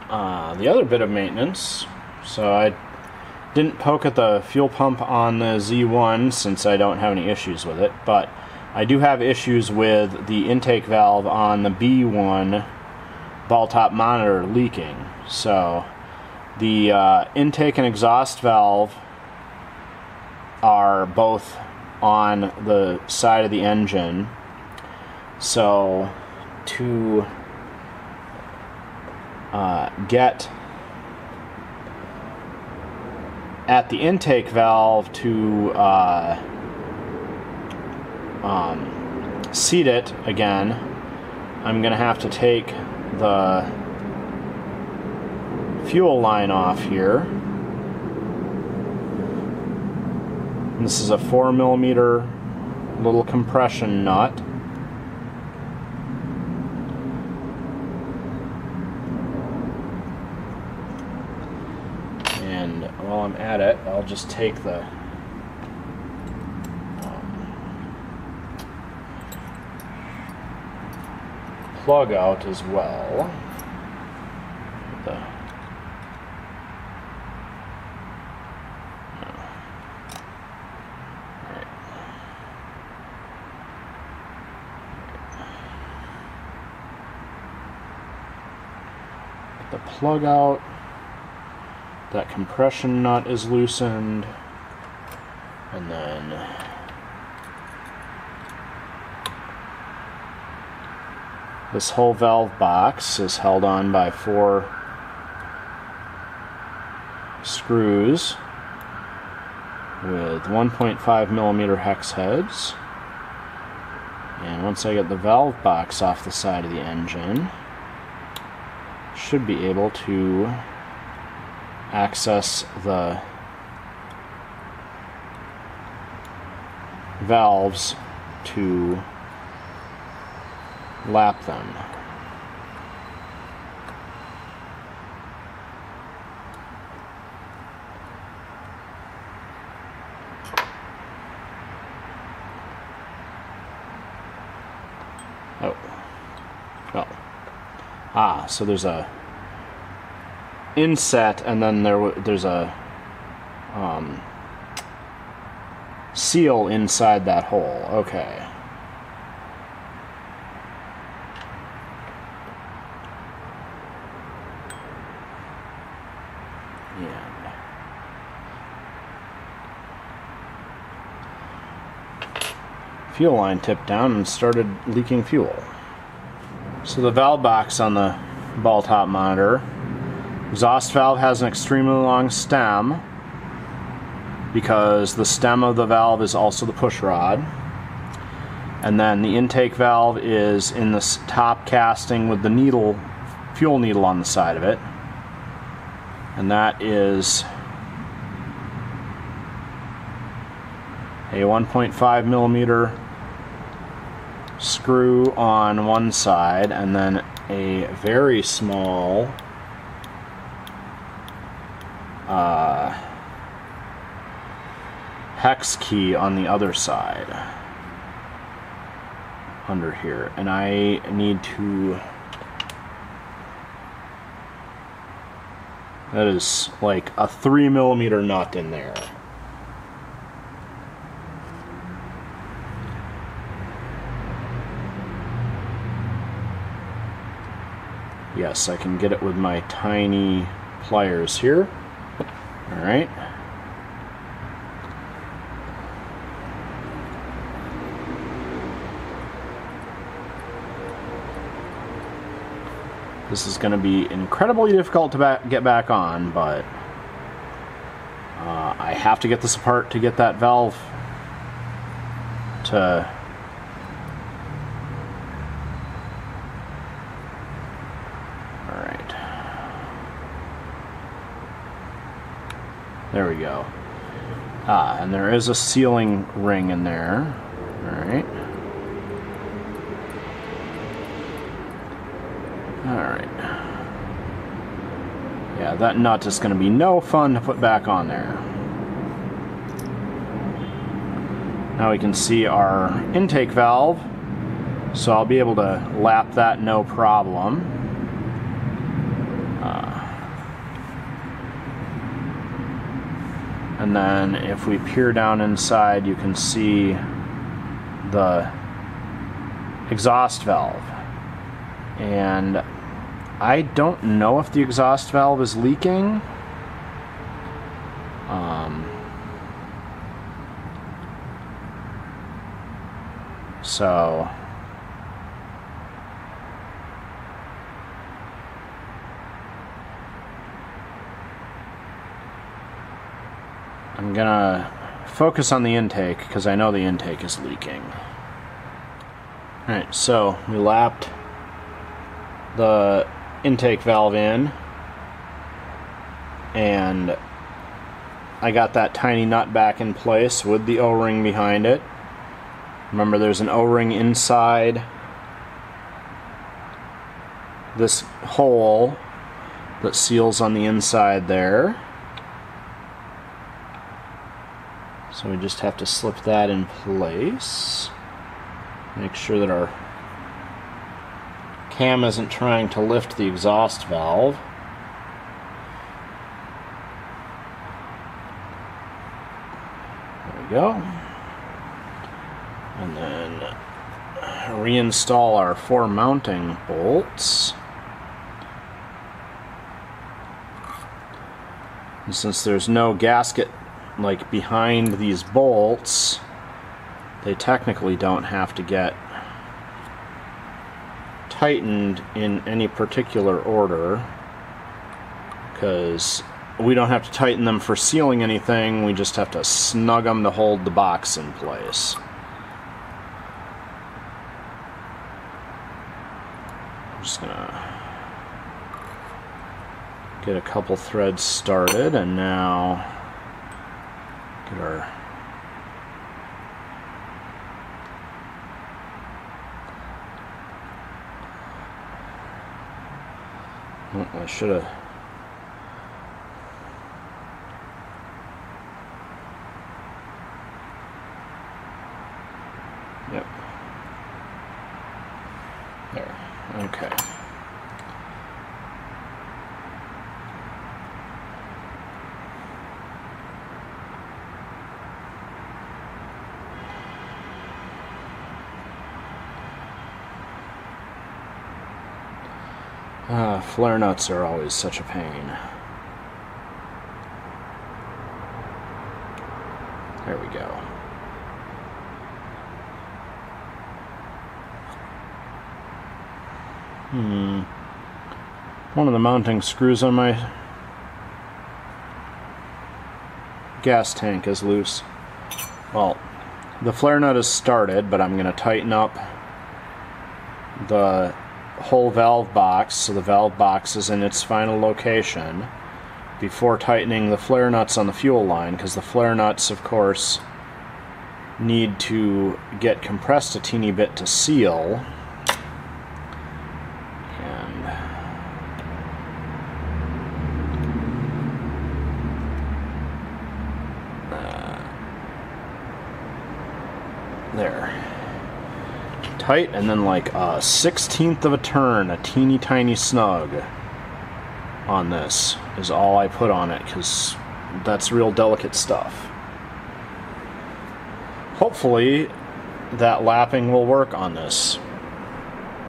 the other bit of maintenance, so I didn't poke at the fuel pump on the Z1 since I don't have any issues with it, but I do have issues with the intake valve on the B01 ball top monitor leaking. So the intake and exhaust valve are both on the side of the engine, so to get at the intake valve to seat it again, I'm going to have to take the fuel line off here. And this is a 4mm little compression nut. And while I'm at it, I'll just take the plug out as well. Get the plug out. That compression nut is loosened, and then this whole valve box is held on by 4 screws with 1.5mm hex heads. And once I get the valve box off the side of the engine, should be able to access the valves to lap them. So there's a inset, and then there's a seal inside that hole. Okay. And fuel line tipped down and started leaking fuel. So the valve box on the ball top monitor, exhaust valve has an extremely long stem because the stem of the valve is also the push rod, and then the intake valve is in this top casting with the needle, fuel needle on the side of it, and that is a 1.5mm screw on one side, and then a very small hex key on the other side under here. And I need to, that is like a 3mm nut in there. Yes, I can get it with my tiny pliers here. Alright. This is going to be incredibly difficult to get back on, but I have to get this apart to get that valve to there we go. And there is a sealing ring in there. Alright. Alright. Yeah, that nut is going to be no fun to put back on there. Now we can see our intake valve, so I'll be able to lap that no problem. And then if we peer down inside, you can see the exhaust valve. And I don't know if the exhaust valve is leaking. So I'm gonna focus on the intake because I know the intake is leaking. Alright, so we lapped the intake valve in, and I got that tiny nut back in place with the O-ring behind it. Remember, there's an O-ring inside this hole that seals on the inside there. So we just have to slip that in place. Make sure that our cam isn't trying to lift the exhaust valve. There we go. And then reinstall our 4 mounting bolts. And since there's no gasket like behind these bolts, they technically don't have to get tightened in any particular order, because we don't have to tighten them for sealing anything, we just have to snug them to hold the box in place. I'm just gonna get a couple threads started, and now get our I should have. Yep. There. Okay. Flare nuts are always such a pain. There we go. One of the mounting screws on my gas tank is loose. Well, the flare nut is started, but I'm going to tighten up the whole valve box so the valve box is in its final location before tightening the flare nuts on the fuel line, because the flare nuts, of course, need to get compressed a teeny bit to seal. And there. Tight, and then like a 1/16 of a turn, a teeny tiny snug on this is all I put on it, because that's real delicate stuff. Hopefully that lapping will work on this.